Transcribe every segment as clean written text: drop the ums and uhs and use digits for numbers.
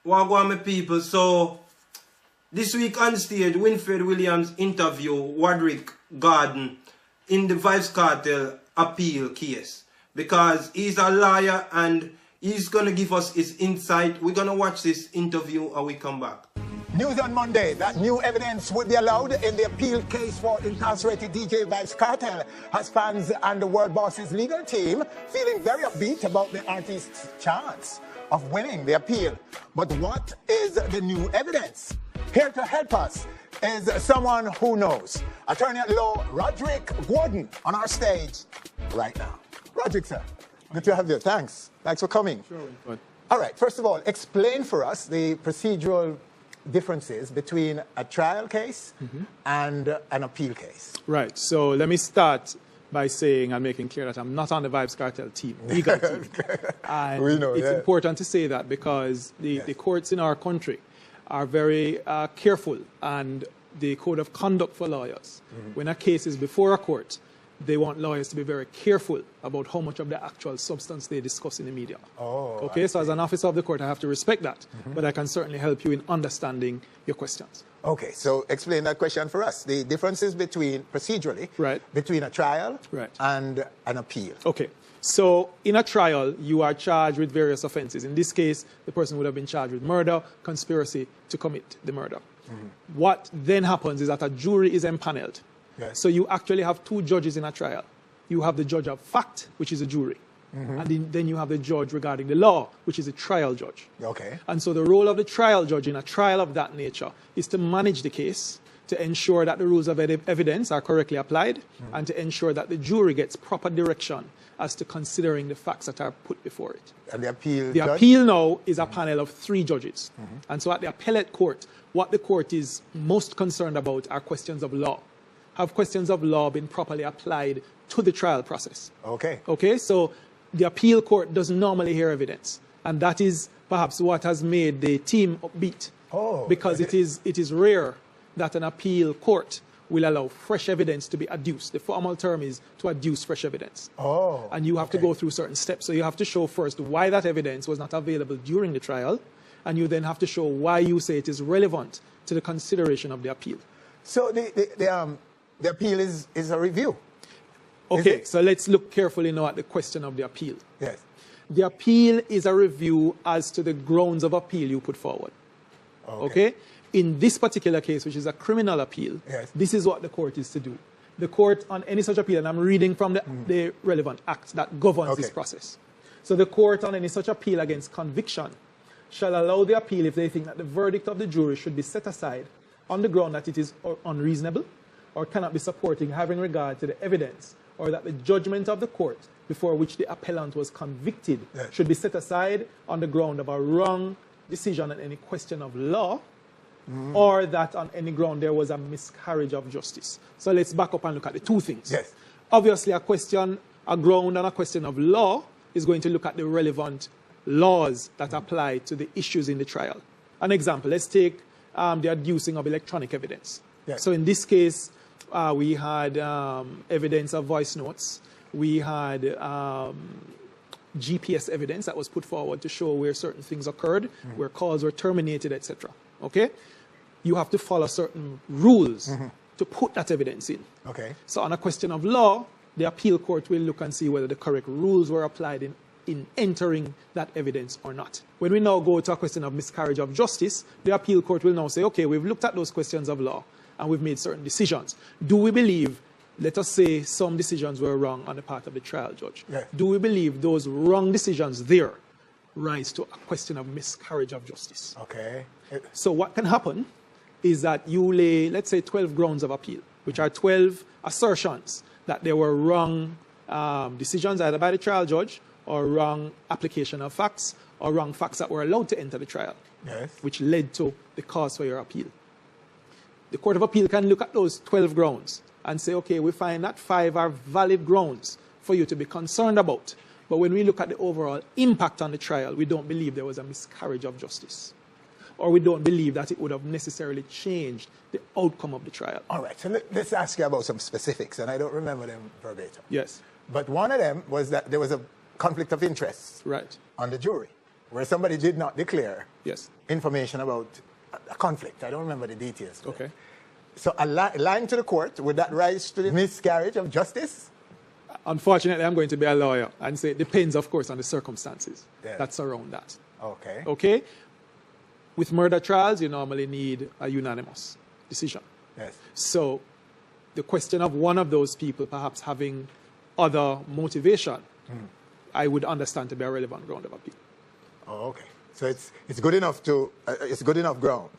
Wagwan, my people. So, this week on stage, Winfred Williams interview Wadrick Garden in the Vybz Kartel appeal case. Because he's a lawyer and he's going to give us his insight. We're going to watch this interview and we come back. News on Monday that new evidence would be allowed in the appeal case for incarcerated DJ Vybz Kartel has fans and the World Boss's legal team feeling very upbeat about the artist's chance of winning the appeal. But what is the new evidence? Here to help us is someone who knows. Attorney at law Roderick Gordon on our stage right now. Roderick, sir, good to have you. Thanks for coming. Sure. All right, first of all, explain for us the procedural differences between a trial case and an appeal case. Right. So let me start by saying and making clear that I'm not on the Vybz Kartel team, legal team. And we know, it's important to say that because the courts in our country are very careful, and the code of conduct for lawyers, when a case is before a court, they want lawyers to be very careful about how much of the actual substance they discuss in the media. Okay, so as an officer of the court, I have to respect that, but I can certainly help you in understanding your questions. Okay, so explain that question for us. The differences between, procedurally, between a trial and an appeal. Okay, so in a trial, you are charged with various offenses. In this case, the person would have been charged with murder, conspiracy to commit the murder. What then happens is that a jury is empaneled. So you actually have two judges in a trial. You have the judge of fact, which is a jury. And then you have the judge regarding the law, which is a trial judge. Okay. And so the role of the trial judge in a trial of that nature is to manage the case, to ensure that the rules of evidence are correctly applied, and to ensure that the jury gets proper direction as to considering the facts that are put before it. And the appeal The appeal now is a panel of 3 judges. And so at the appellate court, what the court is most concerned about are questions of law. Have questions of law been properly applied to the trial process? Okay. Okay, so the appeal court doesn't normally hear evidence. And that is perhaps what has made the team upbeat. Because it is rare that an appeal court will allow fresh evidence to be adduced. The formal term is to adduce fresh evidence. And you have to go through certain steps. So you have to show first why that evidence was not available during the trial, and you then have to show why you say it is relevant to the consideration of the appeal. So the appeal is a review. Okay, so let's look carefully now at the question of the appeal. Yes. The appeal is a review as to the grounds of appeal you put forward. Okay? In this particular case, which is a criminal appeal, this is what the court is to do. The court on any such appeal, and I'm reading from the relevant act that governs this process. So the court on any such appeal against conviction shall allow the appeal if they think that the verdict of the jury should be set aside on the ground that it is unreasonable or cannot be supporting having regard to the evidence, or that the judgment of the court before which the appellant was convicted should be set aside on the ground of a wrong decision on any question of law, or that on any ground there was a miscarriage of justice. So let's back up and look at the two things. Obviously, a ground and a question of law is going to look at the relevant laws that apply to the issues in the trial. An example, let's take the adducing of electronic evidence. So in this case, we had evidence of voice notes. We had GPS evidence that was put forward to show where certain things occurred, where calls were terminated, etc. Okay? You have to follow certain rules to put that evidence in. Okay. So on a question of law, the appeal court will look and see whether the correct rules were applied in entering that evidence or not. When we now go to a question of miscarriage of justice, the appeal court will now say, okay, we've looked at those questions of law and we've made certain decisions. Do we believe, let us say, some decisions were wrong on the part of the trial judge? Do we believe those wrong decisions there rise to a question of miscarriage of justice? Okay. So what can happen is that you lay, let's say, 12 grounds of appeal, which are 12 assertions that there were wrong decisions either by the trial judge or wrong application of facts or wrong facts that were allowed to enter the trial, which led to the cause for your appeal. The Court of Appeal can look at those 12 grounds and say, okay, we find that 5 are valid grounds for you to be concerned about. But when we look at the overall impact on the trial, we don't believe there was a miscarriage of justice. Or we don't believe that it would have necessarily changed the outcome of the trial. All right, so let's ask you about some specifics, and I don't remember them verbatim. Yes. But one of them was that there was a conflict of interest right. on the jury. where somebody did not declare Yes. information about a conflict. I don't remember the details. Okay. So lying to the court, would that rise to the miscarriage of justice? Unfortunately, I'm going to be a lawyer and say it depends, of course, on the circumstances that surround that. Okay. Okay? With murder trials, you normally need a unanimous decision. Yes. So the question of one of those people perhaps having other motivation, I would understand to be a relevant ground of appeal. Oh, okay. So it's good enough to it's good enough ground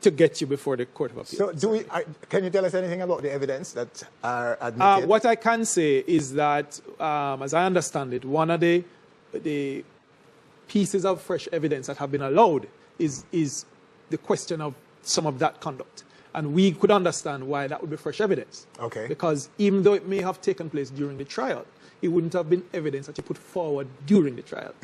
to get you before the Court of Appeal. So can you tell us anything about the evidence that are admitted? What I can say is that, as I understand it, one of the pieces of fresh evidence that have been allowed is the question of some of that conduct. And we could understand why that would be fresh evidence. Okay. Because even though it may have taken place during the trial, it wouldn't have been evidence that you put forward during the trial.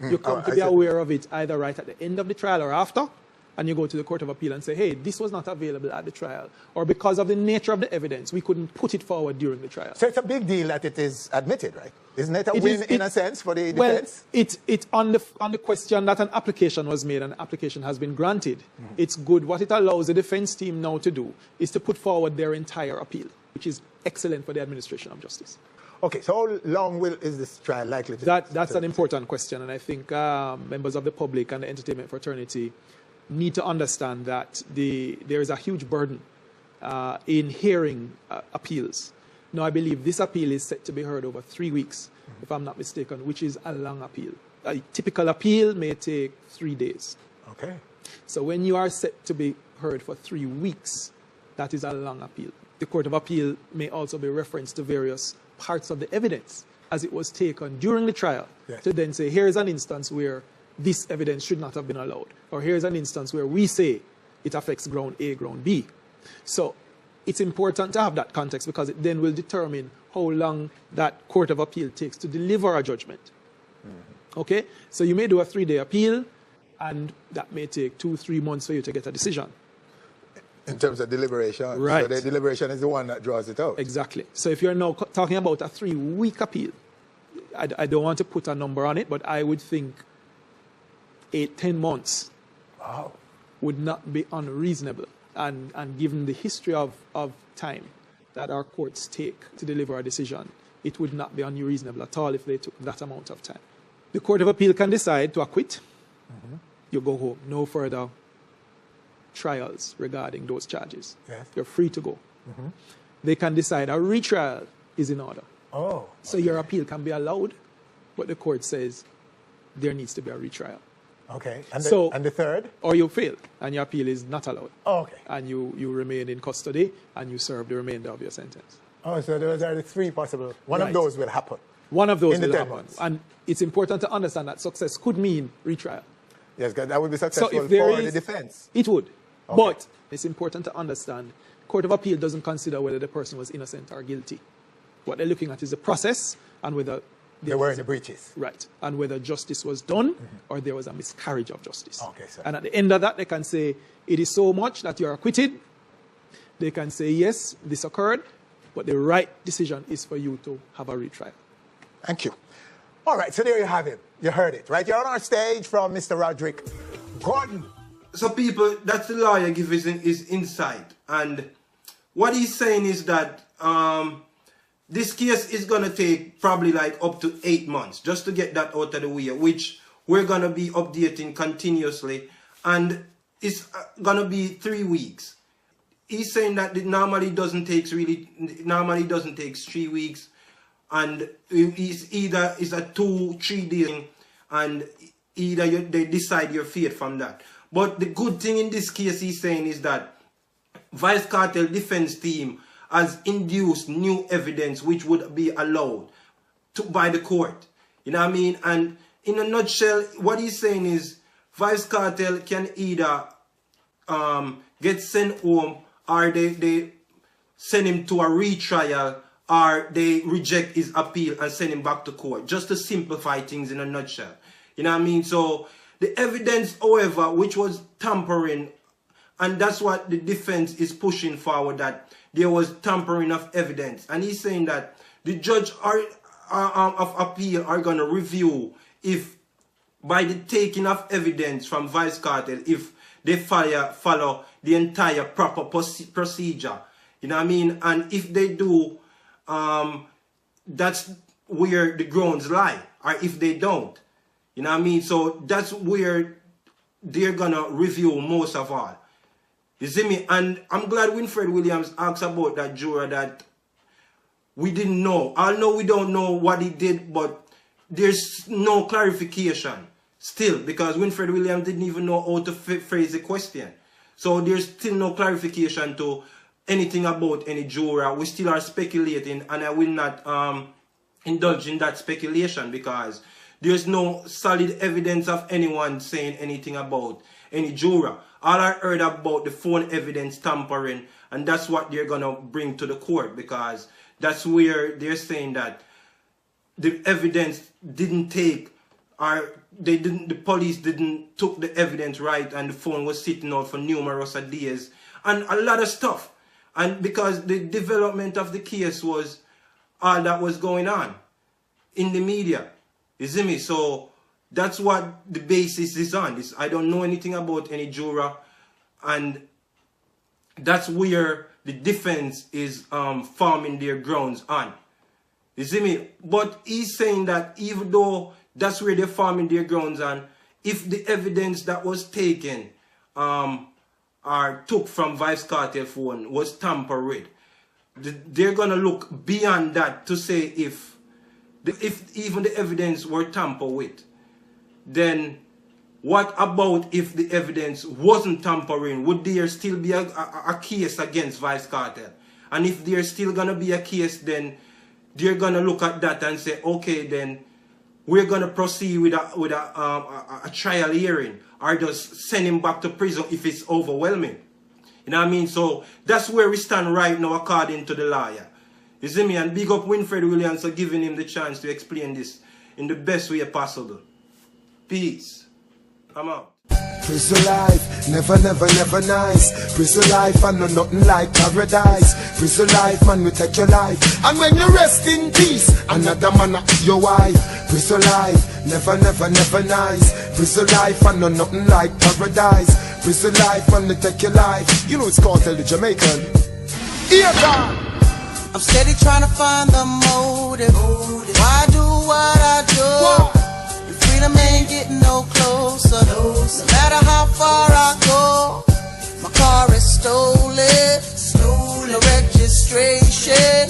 You come to be aware of it either right at the end of the trial or after, and you go to the Court of Appeal and say, hey, this was not available at the trial, or because of the nature of the evidence, we couldn't put it forward during the trial. So it's a big deal that it is admitted, right? Isn't it a win in a sense for the defense? Well, it's on the question that an application was made and an application has been granted. It's good. What it allows the defense team now to do is to put forward their entire appeal, which is excellent for the administration of justice. Okay, so how long is this trial likely to That's an important question, and I think members of the public and the entertainment fraternity need to understand that there is a huge burden in hearing appeals. Now, I believe this appeal is set to be heard over 3 weeks, if I'm not mistaken, which is a long appeal. A typical appeal may take 3 days. Okay. So when you are set to be heard for 3 weeks, that is a long appeal. The Court of Appeal may also be referenced to various parts of the evidence as it was taken during the trial to then say, here's an instance where this evidence should not have been allowed, or here's an instance where we say it affects ground A, ground B. So it's important to have that context because it then will determine how long that Court of Appeal takes to deliver a judgment. Okay? So you may do a 3-day appeal, and that may take 2-3 months for you to get a decision. In terms of deliberation. Right. So the deliberation is the one that draws it out. Exactly. So if you're now talking about a 3-week appeal, I don't want to put a number on it, but I would think 8-10 months would not be unreasonable. And given the history of time that our courts take to deliver a decision, it would not be unreasonable at all if they took that amount of time. The Court of Appeal can decide to acquit. You go home. No further trials regarding those charges. Yes. You're free to go. They can decide a retrial is in order. Oh. So your appeal can be allowed, but the court says there needs to be a retrial. Okay. And the third? Or you fail and your appeal is not allowed. Oh, okay. And you remain in custody and you serve the remainder of your sentence. Oh, so those are the 3 possible. One of those will happen. One of those in the will 10 happen. months. And it's important to understand that success could mean retrial. Yes, that would be successful So if there for is, the defense. It would. Okay. But it's important to understand Court of Appeal doesn't consider whether the person was innocent or guilty. What they're looking at is the process and whether there were any breaches. Right. And whether justice was done or there was a miscarriage of justice. Okay, sir. And at the end of that, they can say it is so much that you're acquitted. They can say, yes, this occurred, but the right decision is for you to have a retrial. Thank you. All right, so there you have it. You heard it, right? You're on our stage from Mr. Roderick Gordon. So people, that's the lawyer giving his insight. And what he's saying is that this case is going to take probably like up to 8 months just to get that out of the way, which we're going to be updating continuously. And it's going to be 3 weeks. He's saying that it normally doesn't take 3 weeks. And it's either it's a 2-3 day thing, and either they decide your fate from that. But the good thing in this case, he's saying, is that Vice Cartel defense team has induced new evidence which would be allowed by the court. You know what I mean? And in a nutshell, what he's saying is Vice Cartel can either get sent home, or they send him to a retrial, or they reject his appeal and send him back to court. Just to simplify things in a nutshell. You know what I mean? So the evidence, however, which was tampering, and that's what the defense is pushing forward, that there was tampering of evidence. And he's saying that the judge of appeal are going to review if by the taking of evidence from Vybz Kartel, if they follow the entire proper procedure, you know what I mean? And if they do, that's where the grounds lie, or if they don't, you know what I mean? So that's where they're gonna review most of all. You see me? And I'm glad Winfred Williams asked about that juror that we didn't know. I know we don't know what he did, but there's no clarification still, because Winfred Williams didn't even know how to phrase the question. So there's still no clarification to anything about any juror. We still are speculating, and I will not indulge in that speculation because there's no solid evidence of anyone saying anything about any juror. All I heard about the phone evidence tampering, and that's what they're going to bring to the court, because that's where they're saying that the evidence didn't take, or the police didn't took the evidence right, and the phone was sitting out for numerous days, and a lot of stuff. And because the development of the case was all that was going on in the media. You see me? So that's what the basis is on. I don't know anything about any juror, and that's where the defense is forming their grounds on. You see me? But he's saying that even though that's where they're forming their grounds on, if the evidence that was taken or took from Vybz Kartel phone was tampered with, they're gonna look beyond that to say if even the evidence were tampered with, then what about if the evidence wasn't tampering? Would there still be a case against Vybz Kartel? And if there's still gonna be a case, then they're gonna look at that and say, okay, then we're gonna proceed with a trial hearing, or just send him back to prison if it's overwhelming. You know what I mean? So that's where we stand right now according to the lawyer. You see me? And big up Winfred Williams for giving him the chance to explain this in the best way possible. Peace. I'm out. Prison life, never nice. Prison life, I know nothing like paradise. Prison life, man, we take your life. And when you rest in peace, another man your wife. Prison life, never nice. Prison life, I know nothing like paradise. Prison life, man, we take your life. You know it's called Tell the Jamaican. Here God. I'm steady trying to find the motive. Why do what I do? Freedom ain't getting no closer. No matter how far I go, my car is stolen. No registration.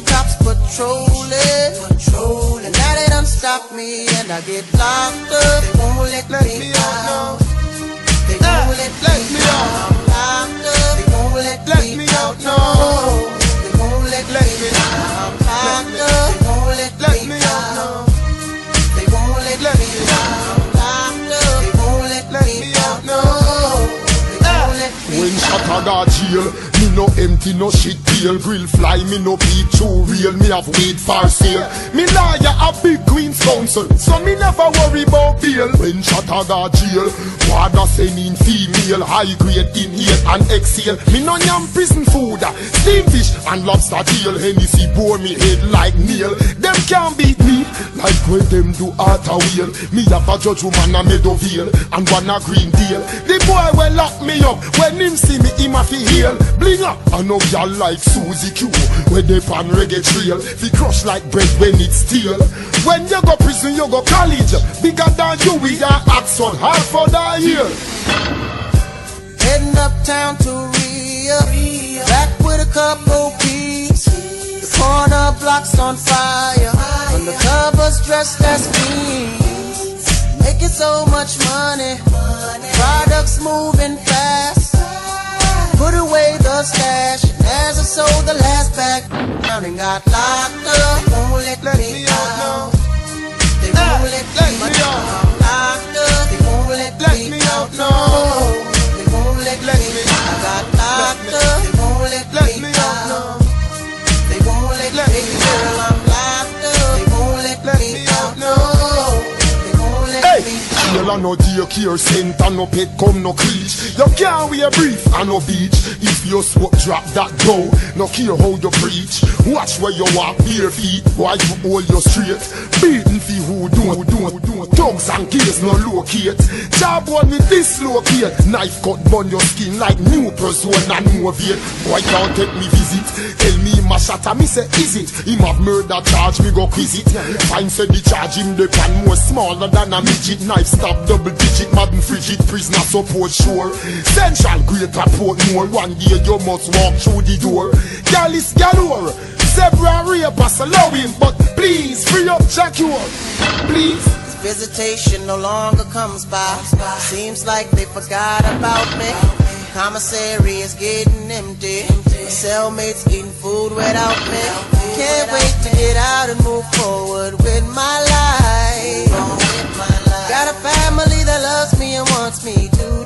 Cops patrolling. And now they done stop me and I get locked up. They won't let me out. They won't let me out. I'm locked up. They won't let me out. No. They won't let me out. I'm locked up. They won't let me out. They won't let me out. Locked up. They won't let me out. No. They won't let me out. When Shataga jail, me no empty, no shit tail. Grill fly, me no peep too real. Me have weed for sale. Me lawyer a big Queen's Counsel, so me never worry about bail. When Shataga jail, water send in female, high grade inhale and exhale. Me no yam prison food, steam fish and lobster tail. Hennessy bore me head like nail. Them can't beat me like when them do art a wheel. Me have a judge woman a Meadowvale and one a Greendale. The boy will lock me up when him see me, him a fi heal. Bling up, I know y'all like Susie Q, when they pan reggae trail. Fi crush like bread when it's steel. When you go prison, you go college. Bigger than you with your Oxford, Hartford or Yale. Heading uptown to Rio, back with a couple peas. The corner block's on fire, undercovers dressed as queens. Making so much money, products moving fast. Put away the stash, and as I sold the last bag, down and got locked up. They won't let me out. They won't let me out. I'm locked up. They won't let me out. No. They won't let me out. I got locked up. They won't let me out. They won't let me out. Girl, I'm locked up. They won't let me out. No. They won't let me out. Jail and no daycare center, no pet come no creech. You can't wear brief and no beach. If you swap drop that go, no care how you preach. Watch where you walk, bare feet, while you hold your straight. Beating for who don't. Thugs and keys no locate. Job one with dislocate. Knife cut burn your skin like new person and novate. Boy can't take me visit. Tell me my shatter, me say is it? Him have murder charge, me go quiz it. Fine said the charge him the pan more smaller than a midget. Knife stab double digit, madden frigid. Prisoner support sure. Central greater port more. One day you must walk through the door. Girl is galore. Several rapers allow him, but please free up Jackie. Please. Visitation no longer comes by. Seems like they forgot about me. Commissary is getting empty. Cellmates eating food without me. Can't wait to get out and move forward with my life. Got a family that loves me and wants me to